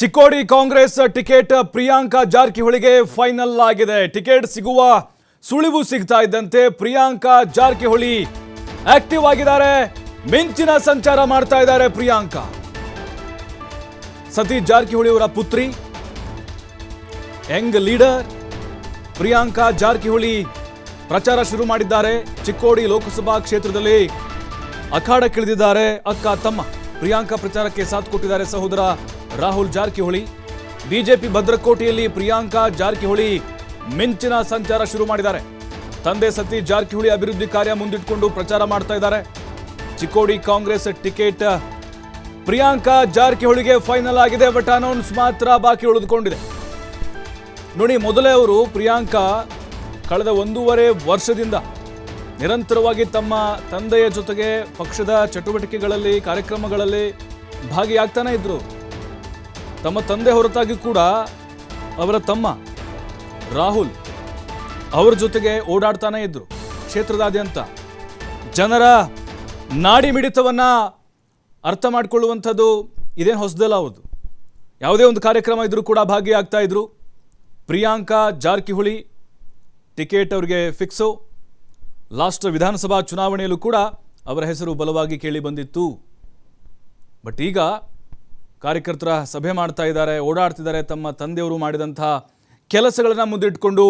Chikkodi Congress ticket Priyanka ಜಾರಕಿಹೊಳಿಗೆ final ಆಗಿದೆ. Ticket ಸಿಗುವ ಸುಳಿವು ಸಿಗ್ತಾ ಇದ್ದಂತೆ ಪ್ರಿಯಾಂಕಾ ಜಾರಕಿಹೊಳಿ ಆಕ್ಟಿವ್ ಆಗಿದ್ದಾರೆ. ಮಿಂಚಿನ ಸಂಚಾರ ಮಾಡ್ತಾ ಇದ್ದಾರೆ ಪ್ರಿಯಾಂಕಾ. ಸತೀಶ್ ಜಾರಕಿಹೊಳಿ ಅವರ ಪುತ್ರಿ, ಯಂಗ್ ಲೀಡರ್ ಪ್ರಿಯಾಂಕಾ ಜಾರಕಿಹೊಳಿ ಪ್ರಚಾರ ಶುರು ಮಾಡಿದ್ದಾರೆ. ಚಿಕ್ಕೋಡಿ ಲೋಕಸಭಾ ಕ್ಷೇತ್ರದಲ್ಲಿ ಅಖಾಡಕ್ಕಿಳಿದಿದ್ದಾರೆ. ಅಕ್ಕ ತಮ್ಮ ಪ್ರಿಯಾಂಕಾ ಪ್ರಚಾರಕ್ಕೆ ಸಾಥ್ ಕೊಟ್ಟಿದ್ದಾರೆ ಸಹೋದರ ರಾಹುಲ್ ಜಾರಕಿಹೊಳಿ. ಬಿಜೆಪಿ ಭದ್ರಕೋಟೆಯಲ್ಲಿ ಪ್ರಿಯಾಂಕಾ ಜಾರಕಿಹೊಳಿ ಮಿಂಚಿನ ಸಂಚಾರ ಶುರು ಮಾಡಿದ್ದಾರೆ. ತಂದೆ ಸತೀಶ್ ಜಾರಕಿಹೊಳಿ ಅಭಿವೃದ್ಧಿ ಕಾರ್ಯ ಮುಂದಿಟ್ಟುಕೊಂಡು ಪ್ರಚಾರ ಮಾಡ್ತಾ ಇದ್ದಾರೆ. ಚಿಕ್ಕೋಡಿ ಕಾಂಗ್ರೆಸ್ ಟಿಕೆಟ್ ಪ್ರಿಯಾಂಕಾ ಜಾರಕಿಹೊಳಿಗೆ ಫೈನಲ್ ಆಗಿದೆ. ಬಟ್ ಅನೌನ್ಸ್ ಮಾತ್ರ ಬಾಕಿ ಉಳಿದುಕೊಂಡಿದೆ. ನೋಡಿ, ಮೊದಲೇ ಅವರು ಪ್ರಿಯಾಂಕಾ ಕಳೆದ 1.5 ವರ್ಷದಿಂದ ನಿರಂತರವಾಗಿ ತಮ್ಮ ತಂದೆಯ ಜೊತೆಗೆ ಪಕ್ಷದ ಚಟುವಟಿಕೆಗಳಲ್ಲಿ, ಕಾರ್ಯಕ್ರಮಗಳಲ್ಲಿ ಭಾಗಿಯಾಗ್ತಾನೆ ಇದ್ರು. ತಮ್ಮ ತಂದೆ ಹೊರತಾಗಿ ಕೂಡ ಅವರ ತಮ್ಮ ರಾಹುಲ್ ಅವರ ಜೊತೆಗೆ ಓಡಾಡ್ತಾನೆ ಇದ್ರು. ಕ್ಷೇತ್ರದಾದ್ಯಂತ ಜನರ ನಾಡಿ ಮಿಡಿತವನ್ನ ಅರ್ಥ ಮಾಡಿಕೊಳ್ಳುವಂಥದ್ದು ಇದೇನು ಹೊಸದಲ್ಲ. ಹೌದು, ಯಾವುದೇ ಒಂದು ಕಾರ್ಯಕ್ರಮ ಇದ್ರೂ ಕೂಡ ಭಾಗಿಯಾಗ್ತಾ ಇದ್ರು. ಪ್ರಿಯಾಂಕಾ ಜಾರಕಿಹೊಳಿ ಟಿಕೆಟ್ ಅವರಿಗೆ ಫಿಕ್ಸು. ಲಾಸ್ಟ್ ವಿಧಾನಸಭಾ ಚುನಾವಣೆಯಲ್ಲೂ ಕೂಡ ಅವರ ಹೆಸರು ಬಲವಾಗಿ ಕೇಳಿ ಬಂದಿತ್ತು. ಬಟ್ ಈಗ ಕಾರ್ಯಕರ್ತರ ಸಭೆ ಮಾಡ್ತಾ ಇದ್ದಾರೆ, ಓಡಾಡ್ತಿದ್ದಾರೆ. ತಮ್ಮ ತಂದೆಯವರು ಮಾಡಿದಂತಹ ಕೆಲಸಗಳನ್ನು ಮುಂದಿಟ್ಕೊಂಡು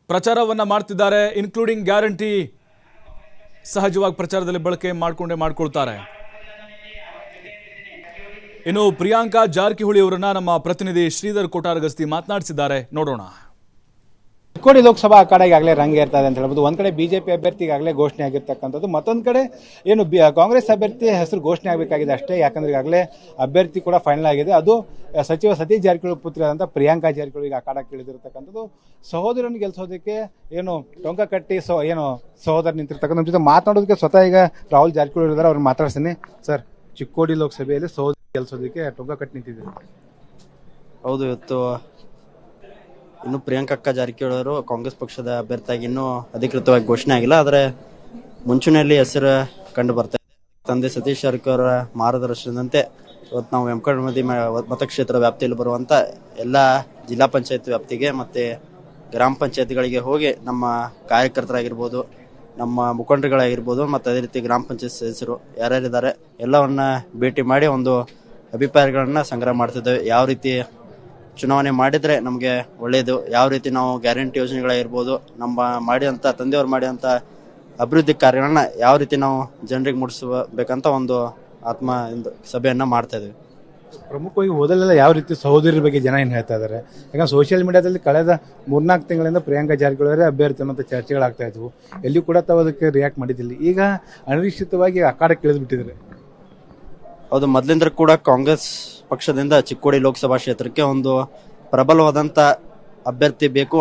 ಪ್ರಚಾರವನ್ನು ಮಾಡ್ತಿದ್ದಾರೆ. ಇನ್ಕ್ಲೂಡಿಂಗ್ ಗ್ಯಾರಂಟಿ ಸಹಜವಾಗಿ ಪ್ರಚಾರದಲ್ಲಿ ಬಳಕೆ ಮಾಡ್ಕೊಳ್ತಾರೆ. ಇನ್ನು ಪ್ರಿಯಾಂಕಾ ಜಾರಕಿಹೊಳಿ ಅವರನ್ನ ನಮ್ಮ ಪ್ರತಿನಿಧಿ ಶ್ರೀಧರ್ ಕೋಟಾರಗಸ್ತಿ ಮಾತನಾಡಿಸಿದ್ದಾರೆ, ನೋಡೋಣ. ಚಿಕ್ಕೋಡಿ ಲೋಕಸಭಾ ಅಖಾಡ ಈಗಾಗಲೇ ರಂಗೇರ್ತಾ ಇದೆ ಅಂತ ಹೇಳ್ಬೋದು. ಒಂದ್ ಕಡೆ ಬಿಜೆಪಿ ಅಭ್ಯರ್ಥಿ ಈಗಾಗಲೇ ಘೋಷಣೆ ಆಗಿರ್ತಕ್ಕಂಥದ್ದು, ಮತ್ತೊಂದು ಕಡೆ ಏನು ಕಾಂಗ್ರೆಸ್ ಅಭ್ಯರ್ಥಿ ಹೆಸರು ಘೋಷಣೆ ಆಗಬೇಕಾಗಿದೆ ಅಷ್ಟೇ. ಯಾಕಂದ್ರೆ ಈಗಾಗಲೇ ಅಭ್ಯರ್ಥಿ ಕೂಡ ಫೈನಲ್ ಆಗಿದೆ. ಅದು ಸಚಿವ ಸತೀಶ್ ಜಾರಕಿಹೊಳಿ ಪುತ್ರಿಯಾದಂಥ ಪ್ರಿಯಾಂಕಾ ಜಾರಕಿಹೊಳಿಗೆ ಅಖಾಡಕ್ಕೆ ಇಳಿದಿರ್ತಕ್ಕಂಥದ್ದು. ಸಹೋದರನ್ನು ಗೆಲ್ಲಿಸೋದಕ್ಕೆ ಏನು ಟೊಂಕ ಕಟ್ಟಿ ಏನು ಸಹೋದರ ನಿಂತಿರ್ತಕ್ಕಂಥ ನಮ್ಮ ಜೊತೆ ಮಾತನಾಡೋದಕ್ಕೆ ಸ್ವತಃ ಈಗ ರಾಹುಲ್ ಜಾರಕಿಹೊಳಿ ಇದ್ದಾರೆ. ಅವ್ರನ್ನ ಮಾತಾಡ್ತೀನಿ. ಸರ್, ಚಿಕ್ಕೋಡಿ ಲೋಕಸಭೆಯಲ್ಲಿ ಸಹೋದರ ಗೆಲ್ಲಿಸೋದಕ್ಕೆ ಟೊಂಕ ಕಟ್ಟಿ ನಿಂತಿದ್ದೀರಿ. ಹೌದು, ಇವತ್ತು ಇನ್ನು ಪ್ರಿಯಾಂಕಾ ಜಾರಕಿಹೊಳಿ ಅವರು ಕಾಂಗ್ರೆಸ್ ಪಕ್ಷದ ಅಭ್ಯರ್ಥಿಯಾಗಿ ಇನ್ನೂ ಅಧಿಕೃತವಾಗಿ ಘೋಷಣೆ ಆಗಿಲ್ಲ. ಆದರೆ ಮುಂಚೂಣಿಯಲ್ಲಿ ಹೆಸರು ಕಂಡು ಬರ್ತಾ ಇದೆ. ತಂದೆ ಸತೀಶ್ ಜಾರಕಿಹೊಳಿ ಅವರ ಮಾರ್ಗದರ್ಶನದಂತೆ ಇವತ್ತು ನಾವು ವೆಂಕಟಮದಿ ಮತಕ್ಷೇತ್ರ ವ್ಯಾಪ್ತಿಯಲ್ಲಿ ಬರುವಂತ ಎಲ್ಲ ಜಿಲ್ಲಾ ಪಂಚಾಯತ್ ವ್ಯಾಪ್ತಿಗೆ ಮತ್ತೆ ಗ್ರಾಮ ಪಂಚಾಯತ್ಗಳಿಗೆ ಹೋಗಿ ನಮ್ಮ ಕಾರ್ಯಕರ್ತರಾಗಿರ್ಬೋದು, ನಮ್ಮ ಮುಖಂಡರುಗಳಾಗಿರ್ಬೋದು, ಮತ್ತು ಅದೇ ರೀತಿ ಗ್ರಾಮ ಪಂಚಾಯತ್ ಸದಸ್ಯರು ಯಾರ್ಯಾರಿದ್ದಾರೆ ಎಲ್ಲವನ್ನ ಭೇಟಿ ಮಾಡಿ ಒಂದು ಅಭಿಪ್ರಾಯಗಳನ್ನ ಸಂಗ್ರಹ ಮಾಡ್ತಿದ್ದೇವೆ. ಯಾವ ರೀತಿ ಚುನಾವಣೆ ಮಾಡಿದ್ರೆ ನಮಗೆ ಒಳ್ಳೆಯದು, ಯಾವ ರೀತಿ ನಾವು ಗ್ಯಾರಂಟಿ ಯೋಜನೆಗಳಾಗಿರ್ಬೋದು, ನಮ್ಮ ಮಾಡಿದಂಥ ತಂದೆಯವರು ಮಾಡಿದಂಥ ಅಭಿವೃದ್ಧಿ ಕಾರ್ಯಗಳನ್ನ ಯಾವ ರೀತಿ ನಾವು ಜನರಿಗೆ ಮುಟ್ಟಿಸಬೇಕಂತ ಒಂದು ಸಭೆಯನ್ನ ಮಾಡ್ತಾ ಇದ್ದೀವಿ. ಪ್ರಮುಖವಾಗಿ ಓದಲೆಲ್ಲ ಯಾವ ರೀತಿ ಸಹೋದರಿ ಬಗ್ಗೆ ಜನ ಏನು ಹೇಳ್ತಾ ಇದ್ದಾರೆ? ಯಾಕಂದ್ರೆ ಸೋಷಿಯಲ್ ಮೀಡಿಯಾದಲ್ಲಿ ಕಳೆದ 3-4 ತಿಂಗಳಿಂದ ಪ್ರಿಯಾಂಕಾ ಜಾರಕಿಹೊಳಿ ಅಭ್ಯರ್ಥಿ ಅನ್ನೋ ಚರ್ಚೆಗಳಾಗ್ತಾ ಇದ್ವು. ಎಲ್ಲಿ ಕೂಡ ತಾವು ಅದಕ್ಕೆ ರಿಯಾಕ್ಟ್ ಮಾಡಿದ್ದಿಲ್ಲ. ಈಗ ಅನಿರೀಕ್ಷಿತವಾಗಿ ಅಖಾಡಕ್ಕೆ ಇಳಿದ್ಬಿಟ್ಟಿದ್ದಾರೆ. ಹೌದು, ಮೊದಲಿಂದ ಕೂಡ ಕಾಂಗ್ರೆಸ್ ಪಕ್ಷದಿಂದ ಚಿಕ್ಕೋಡಿ ಲೋಕಸಭಾ ಕ್ಷೇತ್ರಕ್ಕೆ ಒಂದು ಪ್ರಬಲವಾದಂತ ಅಭ್ಯರ್ಥಿ ಬೇಕು,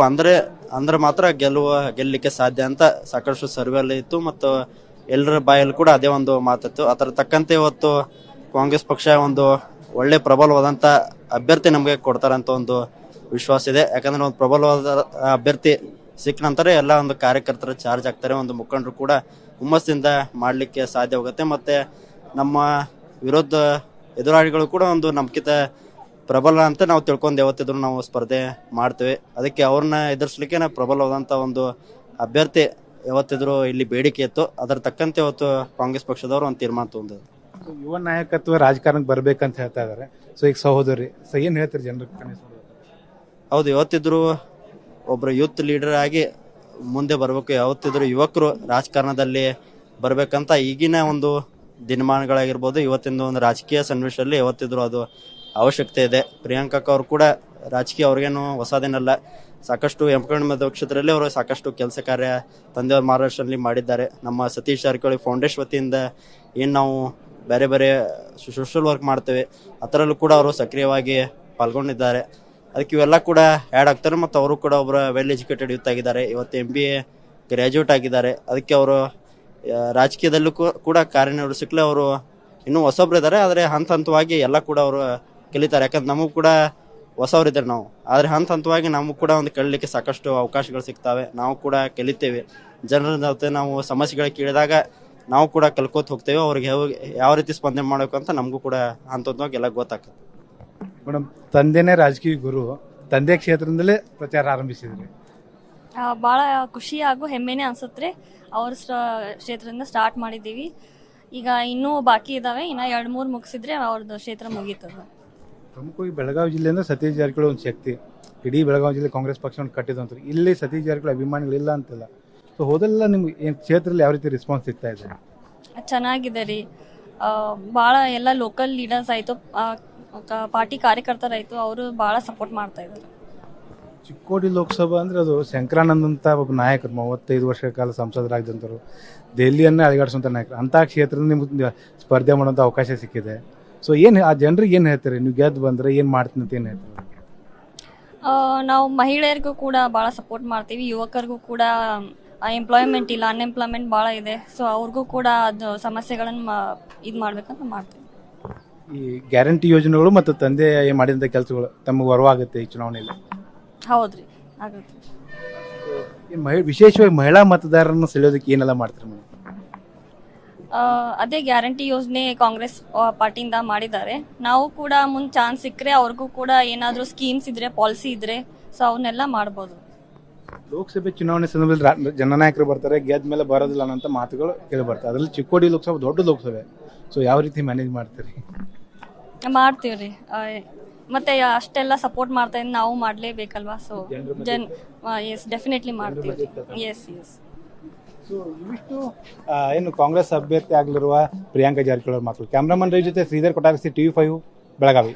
ಅಂದ್ರೆ ಮಾತ್ರ ಗೆಲ್ಲಲಿಕ್ಕೆ ಸಾಧ್ಯ ಅಂತ ಸಾಕಷ್ಟು ಸರ್ವೆ ಇತ್ತು ಮತ್ತು ಎಲ್ಲರ ಬಾಯಲ್ಲಿ ಕೂಡ ಅದೇ ಒಂದು ಮಾತಿತ್ತು. ಅದರ ತಕ್ಕಂತೆ ಇವತ್ತು ಕಾಂಗ್ರೆಸ್ ಪಕ್ಷ ಒಂದು ಒಳ್ಳೆ ಪ್ರಬಲವಾದಂತ ಅಭ್ಯರ್ಥಿ ನಮಗೆ ಕೊಡ್ತಾರಂತ ಒಂದು ವಿಶ್ವಾಸ ಇದೆ. ಯಾಕಂದ್ರೆ ಒಂದು ಪ್ರಬಲವಾದ ಅಭ್ಯರ್ಥಿ ಸಿಕ್ಕ ನಂತರ ಎಲ್ಲ ಒಂದು ಕಾರ್ಯಕರ್ತರ ಚಾರ್ಜ್ ಆಗ್ತಾರೆ, ಒಂದು ಮುಖಂಡರು ಕೂಡ ಹುಮ್ಮಸ್ಸಿಂದ ಮಾಡ್ಲಿಕ್ಕೆ ಸಾಧ್ಯವಾಗುತ್ತೆ. ಮತ್ತೆ ನಮ್ಮ ವಿರೋಧ ಎದುರಾಳಿಗಳು ಕೂಡ ಒಂದು ನಮ್ಕಿಂತ ಪ್ರಬಲ ಅಂತ ನಾವು ತಿಳ್ಕೊಂಡು ಯಾವತ್ತಿದ್ರು ನಾವು ಸ್ಪರ್ಧೆ ಮಾಡ್ತೇವೆ. ಅದಕ್ಕೆ ಅವ್ರನ್ನ ಎದುರಿಸಲಿಕ್ಕೆ ಪ್ರಬಲವಾದಂತ ಒಂದು ಅಭ್ಯರ್ಥಿ ಯಾವತ್ತಿದ್ರು ಇಲ್ಲಿ ಬೇಡಿಕೆ ಇತ್ತು. ಅದರ ತಕ್ಕಂತೆ ಇವತ್ತು ಕಾಂಗ್ರೆಸ್ ಪಕ್ಷದವರು ಒಂದು ತೀರ್ಮಾನ ತಗೊಂಡಿದ್ದಾರೆ. ಯುವ ನಾಯಕತ್ವ ರಾಜಕಾರಣಕ್ಕೆ ಬರ್ಬೇಕಂತ ಹೇಳ್ತಾ ಇದಾರೆ. ಸೊ ಈಗ ಸಹೋದರಿ ಏನ್ ಹೇಳ್ತಾರೆ ಜನರಿಗೆ? ಹೌದು, ಯಾವತ್ತಿದ್ರು ಒಬ್ರು ಯೂತ್ ಲೀಡರ್ ಆಗಿ ಮುಂದೆ ಬರ್ಬೇಕು, ಯಾವತ್ತಿದ್ರು ಯುವಕರು ರಾಜಕಾರಣದಲ್ಲಿ ಬರ್ಬೇಕಂತ ಈಗಿನ ಒಂದು ದಿನಮಾನಗಳಾಗಿರ್ಬೋದು, ಇವತ್ತಿನ ಒಂದು ರಾಜಕೀಯ ಸನ್ನಿವೇಶದಲ್ಲಿ ಯಾವತ್ತಿದ್ರು ಅದು ಅವಶ್ಯಕತೆ ಇದೆ. ಪ್ರಿಯಾಂಕಾ ಅವರು ಕೂಡ ರಾಜಕೀಯ ಅವ್ರಿಗೇನು ಹೊಸದೇನಲ್ಲ. ಸಾಕಷ್ಟು ವೆಂಕಟಮದಿ ಕ್ಷೇತ್ರದಲ್ಲಿ ಅವರು ಸಾಕಷ್ಟು ಕೆಲಸ ಕಾರ್ಯ ತಂದೆಯವ್ರ ಮಾರ್ಗದರ್ಶನದಲ್ಲಿ ಮಾಡಿದ್ದಾರೆ. ನಮ್ಮ ಸತೀಶ್ ಜಾರಕಿಹೊಳಿ ಫೌಂಡೇಶನ್ ವತಿಯಿಂದ ಏನು ನಾವು ಬೇರೆ ಬೇರೆ ಸೋಷಿಯಲ್ ವರ್ಕ್ ಮಾಡ್ತೇವೆ, ಅದರಲ್ಲೂ ಕೂಡ ಅವರು ಸಕ್ರಿಯವಾಗಿ ಪಾಲ್ಗೊಂಡಿದ್ದಾರೆ. ಅದಕ್ಕೆ ಇವೆಲ್ಲ ಕೂಡ ಆ್ಯಡ್ ಆಗ್ತಾರೆ. ಮತ್ತು ಅವರು ಕೂಡ ಒಬ್ಬರ ವೆಲ್ ಎಜುಕೇಟೆಡ್ ಯೂತ್ ಆಗಿದ್ದಾರೆ. ಇವತ್ತು MBA ಗ್ರ್ಯಾಜುಯೇಟ್ ಆಗಿದ್ದಾರೆ. ಅದಕ್ಕೆ ಅವರು ರಾಜಕೀಯದಲ್ಲೂ ಕೂಡ ಕಾರ್ಯನಿರ್ವಹಿಸಲಿಕ್ಕೆ ಅವರು ಇನ್ನೂ ಹೊಸಬ್ರು ಇದ್ದಾರೆ. ಆದರೆ ಹಂತವಾಗಿ ಎಲ್ಲ ಕೂಡ ಅವರು ಕಲಿತಾರೆ. ಯಾಕಂದ್ರೆ ನಮಗೂ ಕೂಡ ಹೊಸವರಿದ್ದಾರೆ ನಾವು, ಆದರೆ ಹಂತವಾಗಿ ನಮಗೂ ಕೂಡ ಒಂದು ಕಲಿಲಿಕ್ಕೆ ಸಾಕಷ್ಟು ಅವಕಾಶಗಳು ಸಿಗ್ತವೆ. ನಾವು ಕೂಡ ಕಲಿತೇವೆ. ಜನರ ಜೊತೆ ನಾವು ಸಮಸ್ಯೆಗಳು ಕೇಳಿದಾಗ ನಾವು ಕೂಡ ಕಲ್ಕೋತ ಹೋಗ್ತೇವೆ. ಅವ್ರಿಗೆ ಯಾವ ರೀತಿ ಸ್ಪಂದನೆ ಮಾಡಬೇಕು ಅಂತ ನಮಗೂ ಕೂಡ ಹಂತವಾಗಿ ಎಲ್ಲ ಗೊತ್ತಾಗ್ತದೆ. ಮೇಡಮ್, ತಂದೆನೇ ರಾಜಕೀಯ ಗುರು, ತಂದೆ ಕ್ಷೇತ್ರದಿಂದಲೇ ಪ್ರಚಾರ ಆರಂಭಿಸಿದ್ರಿ. ಭಾಳ ಖುಷಿ ಹಾಗೂ ಹೆಮ್ಮೆನೇ ಅನ್ಸುತ್ತೆ. ಅವ್ರ ಕ್ಷೇತ್ರದಿಂದ ಸ್ಟಾರ್ಟ್ ಮಾಡಿದ್ದೀವಿ. ಈಗ ಇನ್ನೂ ಬಾಕಿ ಇದ್ದಾವೆ. ಇನ್ನು 2-3 ಮುಗಿಸಿದ್ರೆ ಅವ್ರದ್ದು ಕ್ಷೇತ್ರ ಮುಗೀತದ. ಪ್ರಮುಖವಾಗಿ ಬೆಳಗಾವಿ ಜಿಲ್ಲೆಯಿಂದ ಸತೀಶ್ ಜಾರಕಿಹೊಳಿ ಒಂದು ಶಕ್ತಿ. ಇಡೀ ಬೆಳಗಾವಿ ಜಿಲ್ಲೆ ಕಾಂಗ್ರೆಸ್ ಪಕ್ಷವನ್ನು ಕಟ್ಟಿದಂತಾರೆ. ಇಲ್ಲಿ ಸತೀಶ್ ಜಾರಕಿಹೊಳಿ ಅಭಿಮಾನಿಗಳಿಲ್ಲ ಅಂತಿಲ್ಲ. ಸೊ ಹೋದೆಲ್ಲ ನಿಮ್ಗೆ ಕ್ಷೇತ್ರದಲ್ಲಿ ಯಾವ ರೀತಿ ರೆಸ್ಪಾನ್ಸ್ ಸಿಗ್ತಾ ಇದೆ? ಚೆನ್ನಾಗಿದೆ ರೀ. ಭಾಳ ಎಲ್ಲ ಲೋಕಲ್ ಲೀಡರ್ಸ್ ಆಯಿತು, ಪಾರ್ಟಿ ಕಾರ್ಯಕರ್ತರಾಯಿತು, ಅವರು ಭಾಳ ಸಪೋರ್ಟ್ ಮಾಡ್ತಾ ಇದ್ದಾರೆ. ಚಿಕ್ಕೋಡಿ ಲೋಕಸಭಾ ಅಂದರೆ ಅದು ಶಂಕರಾನಂದ್ ಅಂತ ಒಬ್ಬ ನಾಯಕರು, 35 ವರ್ಷಗಳ ಕಾಲ ಸಂಸದರಾಗಿದ್ದಂಥವ್ರು, ದೆಹಲಿಯನ್ನೇ ಅಳಿಗಾಡಿಸುವಂಥ ನಾಯಕರು. ಅಂಥ ಕ್ಷೇತ್ರದಿಂದ ನಿಮ್ಗೆ ಸ್ಪರ್ಧೆ ಮಾಡೋಂಥ ಅವಕಾಶ ಸಿಕ್ಕಿದೆ. ಸೊ ಏನು ಆ ಜನರಿಗೆ ಏನು ಹೇಳ್ತಾರೆ? ನೀವು ಗೆದ್ದು ಬಂದರೆ ಏನು ಮಾಡ್ತೀನಿ ಅಂತ ಏನು ಹೇಳ್ತಾರೆ? ನಾವು ಮಹಿಳೆಯರಿಗೂ ಕೂಡ ಭಾಳ ಸಪೋರ್ಟ್ ಮಾಡ್ತೀವಿ. ಯುವಕರಿಗೂ ಕೂಡ ಎಂಪ್ಲಾಯ್ಮೆಂಟ್ ಇಲ್ಲ, ಅನ್ಎಂಪ್ಲಾಯ್ಮೆಂಟ್ ಭಾಳ ಇದೆ. ಸೊ ಅವ್ರಿಗೂ ಕೂಡ ಅದು ಸಮಸ್ಯೆಗಳನ್ನು ಇದು ಮಾಡ್ಬೇಕಂತ ಮಾಡ್ತೀವಿ. ಈ ಗ್ಯಾರಂಟಿ ಯೋಜನೆಗಳು ಮತ್ತು ತಂದೆ ಮಾಡಿದಂಥ ಕೆಲಸಗಳು ತಮಗೆ ವರವಾಗುತ್ತೆ ಈ ಚುನಾವಣೆಯಲ್ಲಿ? ಹೌದ್ರಿ, ಆಗುತ್ತೆ. ವಿಶೇಷವಾಗಿ ಮಹಿಳಾ ಮತದಾರರನ್ನು ಸೆಳೆಯೋದಕ್ಕೆ ಏನೆಲ್ಲ ಮಾಡ್ತಾರೆ ಮೇಡಮ್? ಅದೇ ಗ್ಯಾರಂಟಿ ಯೋಜನೆ ಕಾಂಗ್ರೆಸ್ ಪಾರ್ಟಿಯಿಂದ ಮಾಡಿದ್ದಾರೆ. ನಾವು ಕೂಡ ಮುಂದೆ ಚಾನ್ಸ್ ಸಿಕ್ಕರೆ ಅವ್ರಿಗೂ ಕೂಡ ಏನಾದರೂ ಸ್ಕೀಮ್ಸ್ ಇದ್ರೆ, ಪಾಲಿಸಿ ಇದ್ರೆ, ಸೊ ಅವನ್ನೆಲ್ಲ ಮಾಡ್ಬೋದು. ಲೋಕಸಭೆ ಚುನಾವಣೆ ಸಂದರ್ಭದಲ್ಲಿ ಜನನಾಯಕರು ಬರ್ತಾರೆ, ಗೆದ್ದ ಮೇಲೆ ಬರೋದಿಲ್ಲ ಅನ್ನೋಂಥ ಮಾತುಗಳು ಕೇಳಿ ಬರ್ತವೆ. ಅದರಲ್ಲಿ ಚಿಕ್ಕೋಡಿ ಲೋಕಸಭೆ ದೊಡ್ಡ ಲೋಕಸಭೆ. ಸೊ ಯಾವ ರೀತಿ ಮ್ಯಾನೇಜ್ ಮಾಡ್ತೀರಿ? ಮಾಡ್ತೀವಿ ರೀ. ಮತ್ತೆ ಅಷ್ಟೆಲ್ಲ ಸಪೋರ್ಟ್ ಮಾಡ್ತಾ ಇದ್ರೆ ನಾವು ಮಾಡಲೇಬೇಕಲ್ವಾ. ಸೊ ಎಸ್, ಡೆಫಿನೆಟ್ಲಿ ಮಾಡ್ತೀವಿ. ಎಸ್. ಸೊ ಇವಿಷ್ಟು ಏನು ಕಾಂಗ್ರೆಸ್ ಅಭ್ಯರ್ಥಿ ಆಗಲಿರುವ ಪ್ರಿಯಾಂಕಾ ಜಾರಕಿಹೊಳಿ ಮಾತು. ಕ್ಯಾಮ್ರಾಮನ್ ರವಿ ಜೊತೆ ಶ್ರೀಧರ್ ಕೊಟ್ಟಾರಸಿ, TV5 ಬೆಳಗಾವಿ.